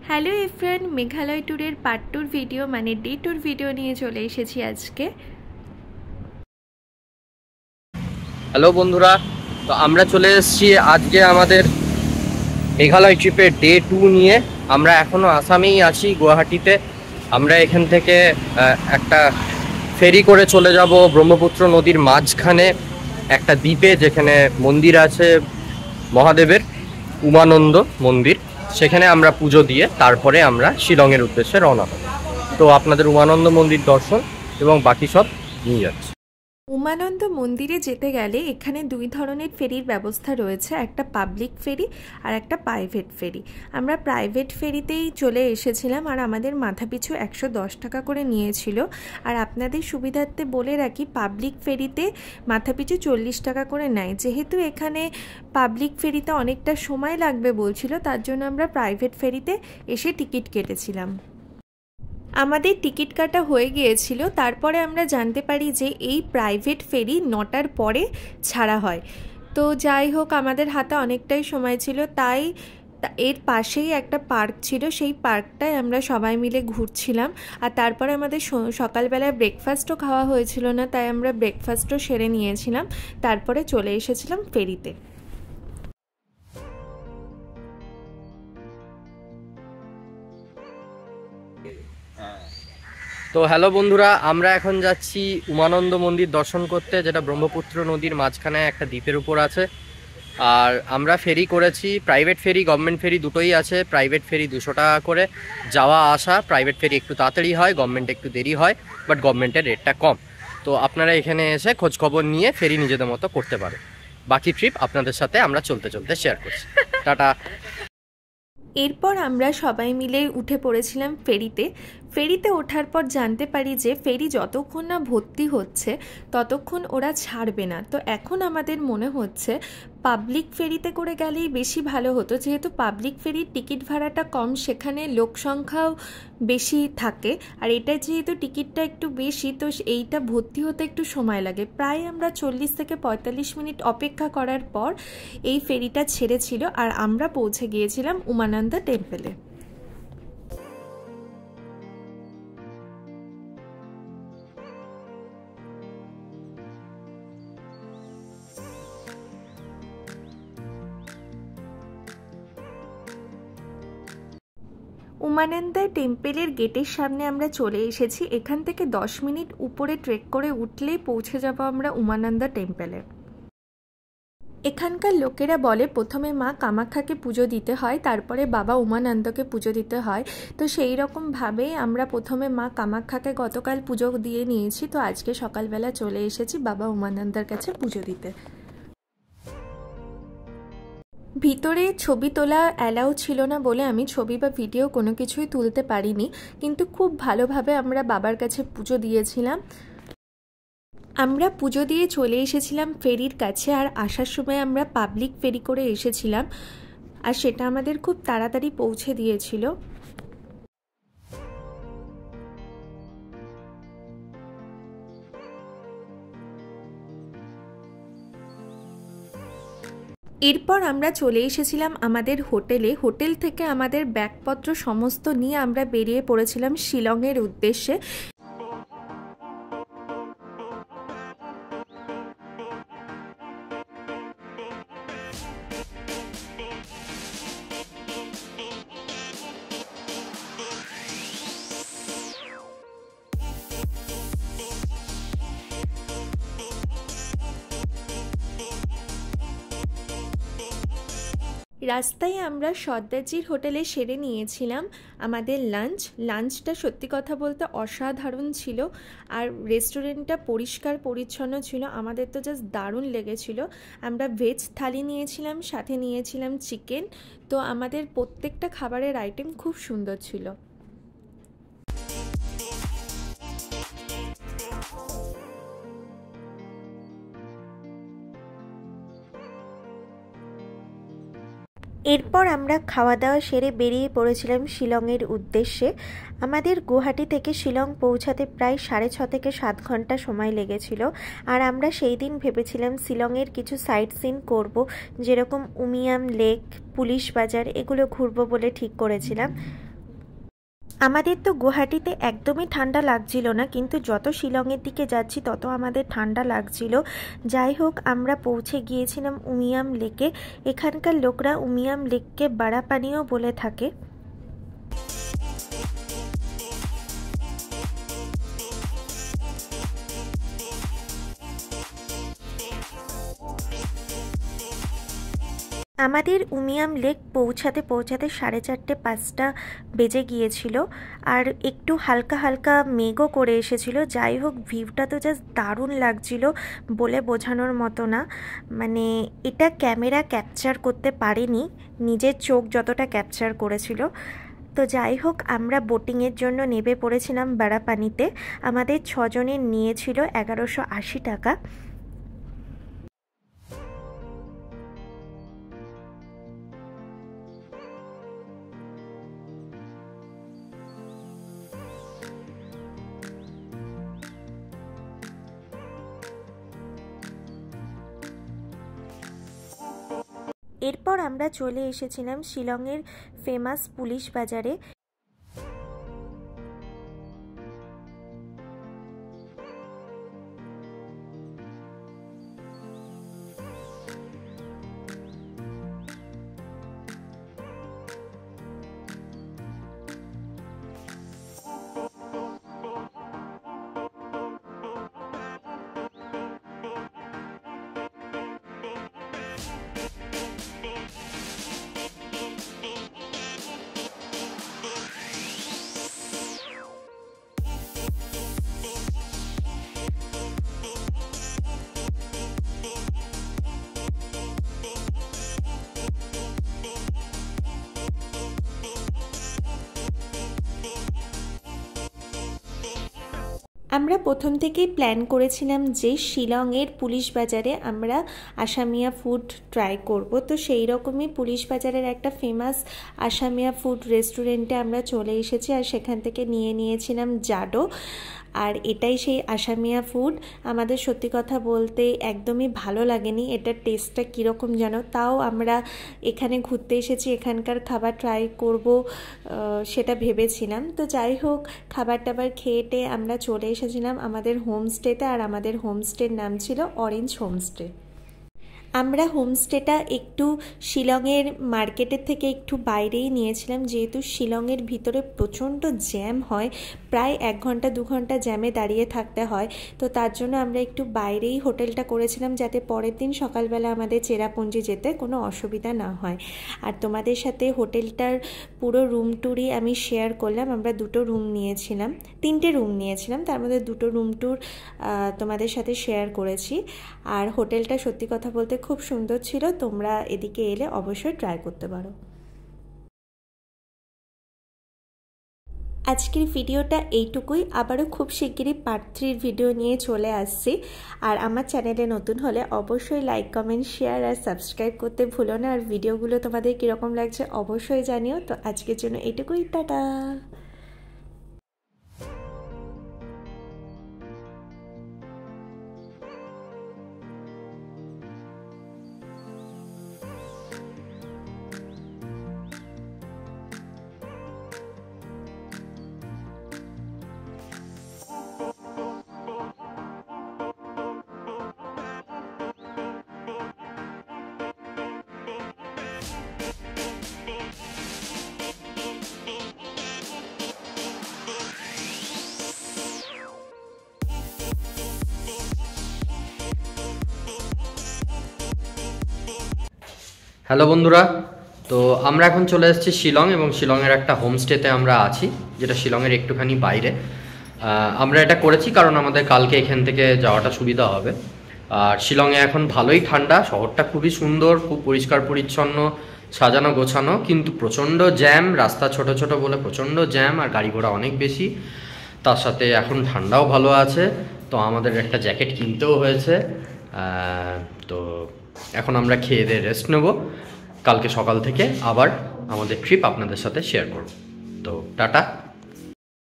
Hello everyone, Meghalaya ট্যুরের part টুর video মানে day tour video নিয়ে চলে এসেছি আজকে। হ্যালো বন্ধুরা, তো আমরা চলে এসেছি আজকে আমাদের মেঘালয় ট্রিপের ডে 2 নিয়ে। আমরা এখনো আসামেই আছি, গুয়াহাটিতে। আমরা এখান থেকে একটা ফেরি করে চলে যাব ব্রহ্মপুত্র নদীর মাঝখানে একটা দ্বীপে, যেখানে মন্দির আছে মহাদেবের, উমানন্দ মন্দির। সেখানে আমরা পুজো দিয়ে তারপরে আমরা শিলংয়ের উদ্দেশ্যে রওনা হব। তো আপনাদের উমানন্দ মন্দির দর্শন এবং বাকি সব নিয়ে যাচ্ছে। উমানন্দ মন্দিরে যেতে গেলে এখানে দুই ধরনের ফেরির ব্যবস্থা রয়েছে, একটা পাবলিক ফেরি আর একটা প্রাইভেট ফেরি। আমরা প্রাইভেট ফেরিতেই চলে এসেছিলাম আর আমাদের মাথাপিছু 110 টাকা করে নিয়েছিল। আর আপনাদের সুবিধার্থে বলে রাখি, পাবলিক ফেরিতে মাথাপিছু 40 টাকা করে নেয়। যেহেতু এখানে পাবলিক ফেরিতে অনেকটা সময় লাগবে বলছিল, তার জন্য আমরা প্রাইভেট ফেরিতে এসে টিকিট কেটেছিলাম। আমাদের টিকিট কাটা হয়ে গিয়েছিল। তারপরে আমরা জানতে পারি যে এই প্রাইভেট ফেরি 9টার পরে ছাড়া হয়। তো যাই হোক, আমাদের হাতে অনেকটাই সময় ছিল, তাই এর পাশেই একটা পার্ক ছিল, সেই পার্কটায় আমরা সবাই মিলে ঘুরছিলাম। আর তারপরে আমাদের সকালবেলায় ব্রেকফাস্টও খাওয়া হয়েছিল না, তাই আমরা ব্রেকফাস্টও সেরে নিয়েছিলাম। তারপরে চলে এসেছিলাম ফেরিতে। তো হ্যালো বন্ধুরা, আমরা এখন যাচ্ছি উমানন্দ মন্দির দর্শন করতে, যেটা ব্রহ্মপুত্র নদীর মাঝখানে একটা দ্বীপের উপর আছে। আর আমরা ফেরি করেছি, প্রাইভেট ফেরি গভর্নমেন্ট ফেরি দুটোই আছে। প্রাইভেট ফেরি 200 টাকা করে যাওয়া আসা। প্রাইভেট ফেরি একটু তাড়াতাড়ি হয়, গভর্নমেন্ট একটু দেরি হয়, বাট গভর্নমেন্টের রেটটা কম। তো আপনারা এখানে এসে খোঁজখবর নিয়ে ফেরি নিজেদের মতো করতে পারে। বাকি ট্রিপ আপনাদের সাথে আমরা চলতে চলতে শেয়ার করছি। টাটা। এরপর আমরা সবাই মিলে উঠে পড়েছিলাম ফেরিতে। ফেরিতে ওঠার পর জানতে পারি যে ফেরি যতক্ষণ না ভর্তি হচ্ছে ততক্ষণ ওরা ছাড়বে না। তো এখন আমাদের মনে হচ্ছে পাবলিক ফেরিতে করে গেলেই বেশি ভালো হতো, যেহেতু পাবলিক ফেরির টিকিট ভাড়াটা কম, সেখানে লোক সংখ্যাও বেশি থাকে। আর এটা যেহেতু টিকিটটা একটু বেশি, তো এইটা ভর্তি হতে একটু সময় লাগে। প্রায় আমরা 40 থেকে 45 মিনিট অপেক্ষা করার পর এই ফেরিটা ছেড়েছিল আর আমরা পৌঁছে গিয়েছিলাম উমানন্দ টেম্পলে। উমানন্দ টেম্পেলের গেটের সামনে আমরা চলে এসেছি। এখান থেকে 10 মিনিট উপরে ট্রেক করে উঠলেই পৌঁছে যাব আমরা উমানন্দ টেম্পেলে। এখানকার লোকেরা বলে প্রথমে মা কামাখ্যাকে পুজো দিতে হয়, তারপরে বাবা উমানন্দকে পুজো দিতে হয়। তো সেই রকমভাবেই আমরা প্রথমে মা কামাখ্যাকে গতকাল পুজো দিয়ে নিয়েছি। তো আজকে সকালবেলা চলে এসেছি বাবা উমানন্দের কাছে পুজো দিতে। ভিতরে ছবি তোলা অ্যালাউ ছিল না বলে আমি ছবি বা ভিডিও কোনো কিছুই তুলতে পারিনি, কিন্তু খুব ভালোভাবে আমরা বাবার কাছে পুজো দিয়েছিলাম। আমরা পুজো দিয়ে চলে এসেছিলাম ফেরির কাছে, আর আসার সময় আমরা পাবলিক ফেরি করে এসেছিলাম, আর সেটা আমাদের খুব তাড়াতাড়ি পৌঁছে দিয়েছিল। এরপর আমরা চলে এসেছিলাম আমাদের হোটেলে। হোটেল থেকে আমাদের ব্যাগপত্র সমস্ত নিয়ে আমরা বেরিয়ে পড়েছিলাম শিলংয়ের উদ্দেশ্যে। রাস্তায় আমরা সর্দারজির হোটেলে সেরে নিয়েছিলাম আমাদের লাঞ্চটা সত্যি কথা বলতে অসাধারণ ছিল। আর রেস্টুরেন্টটা পরিষ্কার পরিচ্ছন্ন ছিল, আমাদের তো জাস্ট দারুণ লেগেছিল। আমরা ভেজ থালি নিয়েছিলাম, সাথে নিয়েছিলাম চিকেন। তো আমাদের প্রত্যেকটা খাবারের আইটেম খুব সুন্দর ছিল। এরপর আমরা খাওয়া দাওয়া সেরে বেরিয়ে পড়েছিলাম শিলংয়ের উদ্দেশ্যে। আমাদের গুয়াহাটি থেকে শিলং পৌঁছাতে প্রায় 6.5 থেকে 7 ঘন্টা সময় লেগেছিল। আর আমরা সেই দিন ভেবেছিলাম শিলংয়ের কিছু সাইট সিন করব, যেরকম উমিয়াম লেক, পুলিশ বাজার, এগুলো ঘুরবো বলে ঠিক করেছিলাম। আমাদের তো গুয়াহাটিতে একদমই ঠান্ডা লাগছিল না, কিন্তু যত শিলংয়ের দিকে যাচ্ছি তত আমাদের ঠান্ডা লাগছিল। যাই হোক, আমরা পৌঁছে গিয়েছিলাম উমিয়াম লেকে। এখানকার লোকরা উমিয়াম লেককে বারাপানিও বলে থাকে। আমাদের উমিয়াম লেক পৌঁছাতে 4:30-5টা বেজে গিয়েছিল, আর একটু হালকা হালকা মেঘও করে এসেছিল। যাই হোক, ভিউটা তো জাস্ট দারুণ লাগছিল, বলে বোঝানোর মতো না। মানে এটা ক্যামেরা ক্যাপচার করতে পারেনি, নিজের চোখ যতটা ক্যাপচার করেছিল। তো যাই হোক, আমরা বোটিংয়ের জন্য নেমে পড়েছিলাম বারাপানিতে। আমাদের 6 জনের নিয়েছিল 1180 টাকা। এরপর আমরা চলে এসেছিলাম শিলংয়ের ফেমাস পুলিশ বাজারে। আমরা প্রথম থেকেই প্ল্যান করেছিলাম যে শিলংয়ের পুলিশ বাজারে আমরা আসামিয়া ফুড ট্রাই করব। তো সেই রকমই পুলিশ বাজারের একটা ফেমাস আসামিয়া ফুড রেস্টুরেন্টে আমরা চলে এসেছি, আর সেখান থেকে নিয়েছিলাম জাডো। আর এটাই সেই আসামিয়া ফুড। আমাদের সত্যি কথা বলতে একদমই ভালো লাগেনি, এটার টেস্টটা কীরকম যেন। তাও আমরা এখানে ঘুরতে এসেছি, এখানকার খাবার ট্রাই করব সেটা ভেবেছিলাম। তো যাই হোক, খাবার টাবার খেয়ে আমরা চলে এসেছিলাম আমাদের হোমস্টেতে, আর আমাদের হোমস্টের নাম ছিল অরেঞ্জ হোমস্টে। আমরা হোমস্টেটা একটু শিলংয়ের মার্কেটের থেকে একটু বাইরেই নিয়েছিলাম, যেহেতু শিলংয়ের ভিতরে প্রচণ্ড জ্যাম হয়, প্রায় 1 ঘন্টা 2 ঘন্টা জ্যামে দাঁড়িয়ে থাকতে হয়। তো তার জন্য আমরা একটু বাইরেই হোটেলটা করেছিলাম, যাতে পরের দিন সকালবেলা আমাদের চেরাপুঞ্জি যেতে কোনো অসুবিধা না হয়। আর তোমাদের সাথে হোটেলটার পুরো রুম ট্যুরই আমি শেয়ার করলাম। আমরা 2টো রুম নিয়েছিলাম, 3টে রুম নিয়েছিলাম, তার মধ্যে 2টো রুম ট্যুর তোমাদের সাথে শেয়ার করেছি। আর হোটেলটা সত্যি কথা বলতে খুব সুন্দর ছিল, তোমরা এদিকে এলে অবশ্যই ট্রাই করতে পারো। আজকের ভিডিওটা এইটুকুই। আবারও খুব শিগগিরই পার্ট 3 ভিডিও নিয়ে চলে আসছি। আর আমার চ্যানেলে নতুন হলে অবশ্যই লাইক, কমেন্ট, শেয়ার আর সাবস্ক্রাইব করতে ভুলো না। আর ভিডিওগুলো তোমাদের কীরকম লাগছে অবশ্যই জানিও। তো আজকের জন্য এইটুকুই, টাটা। হ্যালো বন্ধুরা, তো আমরা এখন চলে এসেছি শিলং, এবং শিলংয়ের একটা হোমস্টেতে আমরা আছি, যেটা শিলংয়ের একটুখানি বাইরে। আমরা এটা করেছি কারণ আমাদের কালকে এখান থেকে যাওয়াটা সুবিধা হবে। আর শিলংয়ে এখন ভালোই ঠান্ডা, শহরটা খুবই সুন্দর, খুব পরিষ্কার পরিচ্ছন্ন, সাজানো গোছানো, কিন্তু প্রচণ্ড জ্যাম, রাস্তা ছোট ছোট বলে প্রচণ্ড জ্যাম, আর গাড়ি ঘোড়া অনেক বেশি। তার সাথে এখন ঠান্ডাও ভালো আছে, তো আমাদের একটা জ্যাকেট কিনতেও হয়েছে। তো এখন আমরা খেয়ে দিয়ে রেস্ট নেব, কালকে সকাল থেকে আবার আমাদের ট্রিপ আপনাদের সাথে শেয়ার করব। তো টাটা।